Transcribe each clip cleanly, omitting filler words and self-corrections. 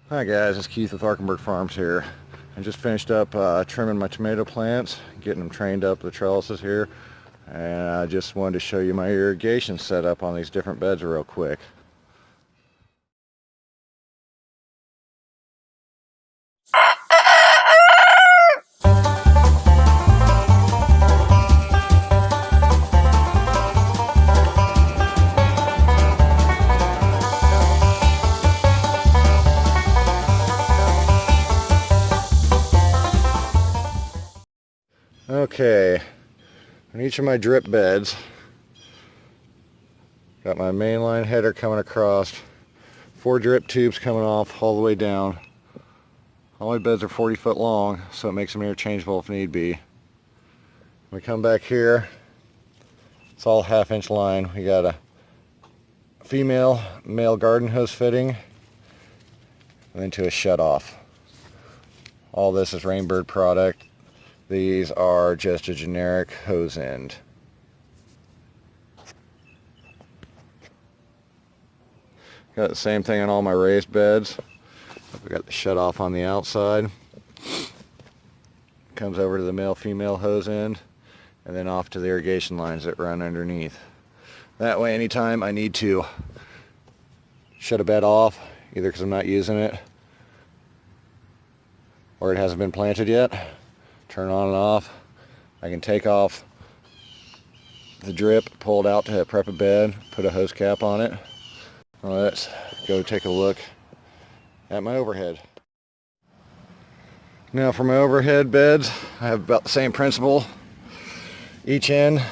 Hi guys, it's Keith with Arkenberg Farms here. I just finished up trimming my tomato plants, getting them trained up the trellises here, and I just wanted to show you my irrigation setup on these different beds real quick. Okay, on each of my drip beds, got my main line header coming across, 4 drip tubes coming off all the way down. All my beds are 40 foot long, so it makes them interchangeable if need be. We come back here, it's all 1/2 inch line. We got a female male garden hose fitting and then to a shut off. All this is Rainbird product. These are just a generic hose end. Got the same thing on all my raised beds. We got the shut off on the outside. Comes over to the male female hose end and then off to the irrigation lines that run underneath. That way anytime I need to shut a bed off, either because I'm not using it or it hasn't been planted yet, turn on and off, I can take off the drip, pull it out to prep a bed, put a hose cap on it. Well, let's go take a look at my overhead. Now for my overhead beds, I have about the same principle. Each end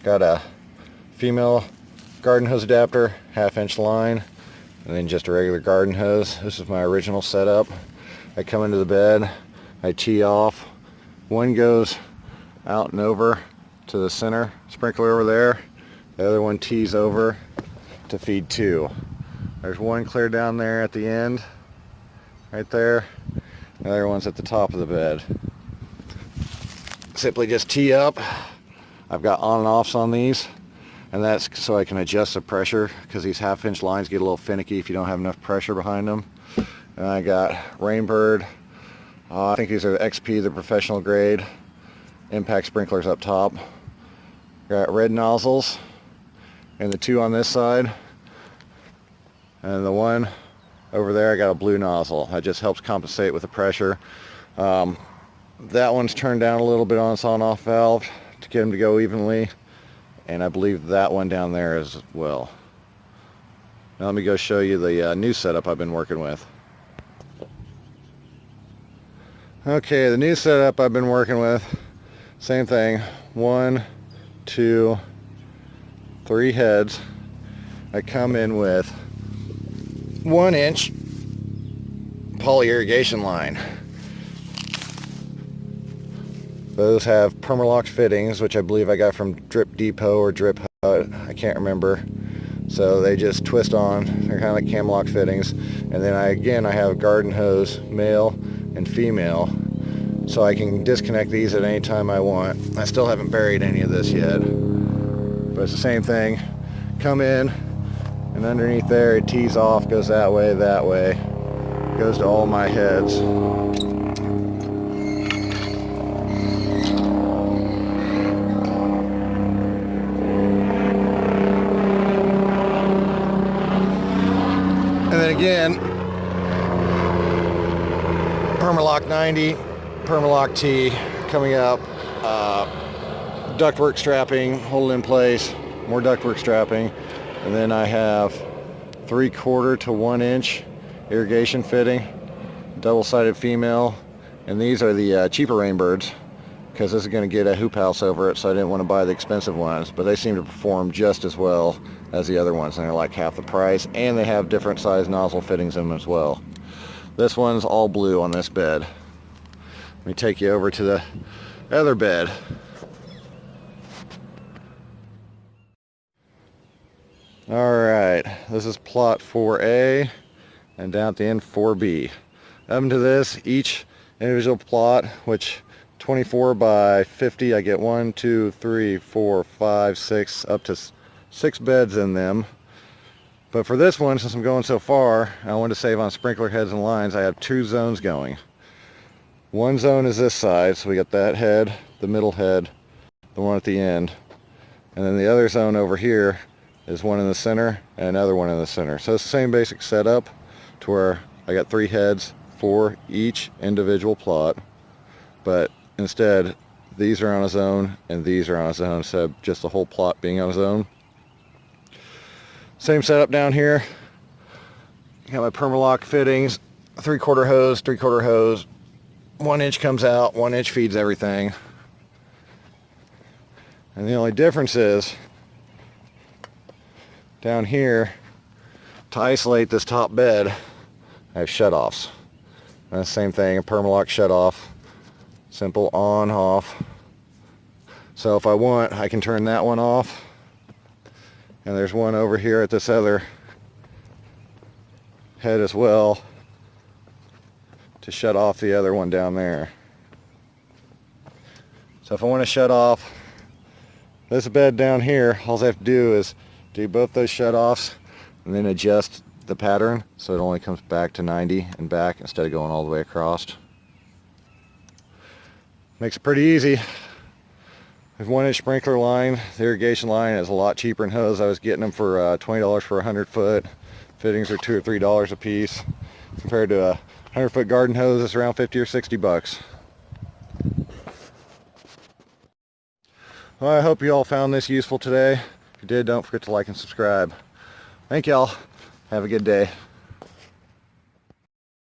got a female garden hose adapter, 1/2 inch line, and then just a regular garden hose. This is my original setup. I come into the bed, I tee off. One goes out and over to the center sprinkler over there. The other one tees over to feed 2. There's one clear down there at the end, right there. The other one's at the top of the bed. Simply just tee up. I've got on and offs on these, and that's so I can adjust the pressure, because these 1/2 inch lines get a little finicky if you don't have enough pressure behind them. And I got Rainbird. I think these are the XP, the professional grade impact sprinklers up top. Got red nozzles, and the 2 on this side, and the one over there I got a blue nozzle. That just helps compensate with the pressure. That one's turned down a little bit on its on-off valve to get them to go evenly, and I believe that one down there as well. Now let me go show you the new setup I've been working with. Okay, the new setup I've been working with, same thing, 1, 2, 3 heads. I come in with 1 inch poly irrigation line. Those have Permalock fittings, which I believe I got from Drip Depot or Drip Hut, I can't remember. So they just twist on, they're kind of like Camlock fittings. And then I have garden hose, male and female, so I can disconnect these at any time I want. I still haven't buried any of this yet, but it's the same thing. Come in, and underneath there it tees off, goes that way, goes to all my heads. And then again, Permalock 90, Permalock T coming up, ductwork strapping, hold it in place, more ductwork strapping, and then I have 3/4 to 1 inch irrigation fitting, double-sided female, and these are the cheaper Rainbirds, because this is going to get a hoop house over it, so I didn't want to buy the expensive ones, but they seem to perform just as well as the other ones, and they're like half the price, and they have different size nozzle fittings in them as well. This one's all blue on this bed. Let me take you over to the other bed. Alright, this is plot 4A, and down at the end 4B. Up into this, each individual plot, which 24 by 50, I get 1, 2, 3, 4, 5, 6, up to 6 beds in them. But for this one, since I'm going so far, I wanted to save on sprinkler heads and lines, I have 2 zones going. One zone is this side, so we got that head, the middle head, the one at the end. And then the other zone over here is one in the center and another one in the center. So it's the same basic setup to where I got 3 heads for each individual plot, but instead these are on a zone and these are on a zone instead of just the whole plot being on a zone. Same setup down here. Got my Permalock fittings, 3/4 hose, 3/4 hose. 1 inch comes out, 1 inch feeds everything. And the only difference is down here, to isolate this top bed, I have shutoffs. And the same thing, a Permalock shutoff. Simple on, off. So if I want, I can turn that one off. And there's one over here at this other head as well to shut off the other one down there. So if I want to shut off this bed down here, all I have to do is do both those shut-offs and then adjust the pattern so it only comes back to 90 and back instead of going all the way across. Makes it pretty easy. With 1 inch sprinkler line, the irrigation line is a lot cheaper than hose. I was getting them for $20 for 100 foot. Fittings are $2 or $3 a piece. Compared to a 100-foot garden hose, it's around 50 or 60 bucks. Well, I hope you all found this useful today. If you did, don't forget to like and subscribe. Thank y'all. Have a good day.